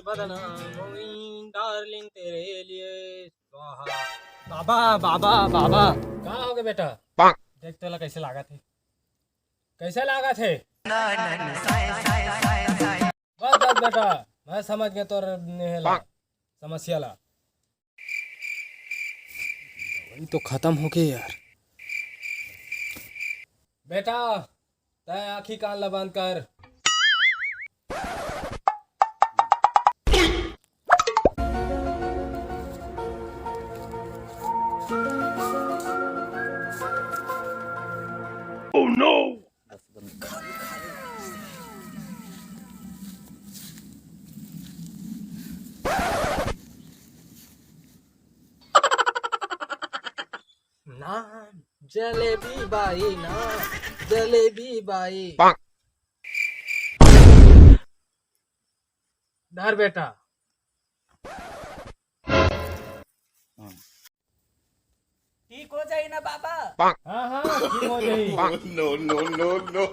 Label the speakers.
Speaker 1: बदनाम हुई डार्लिंग तेरे लिए स्वाहा। बाबा बाबा बाबा कहाँ हो गए बेटा? देख तो कैसे लागा थे, कैसे लागा थे? बस बस बेटा, मैं समझ गया तोर नेहला समस्या ला। वही तो खत्म हो गए यार। बेटा तय आँखी कान ला बंद कर। ना जलेबी बाई ना जलेबी बाई। धर बेटा।
Speaker 2: ठीक हो जाए ना बाबा?
Speaker 1: हाँ हाँ ठीक हो जाई।
Speaker 3: No, no, no, no.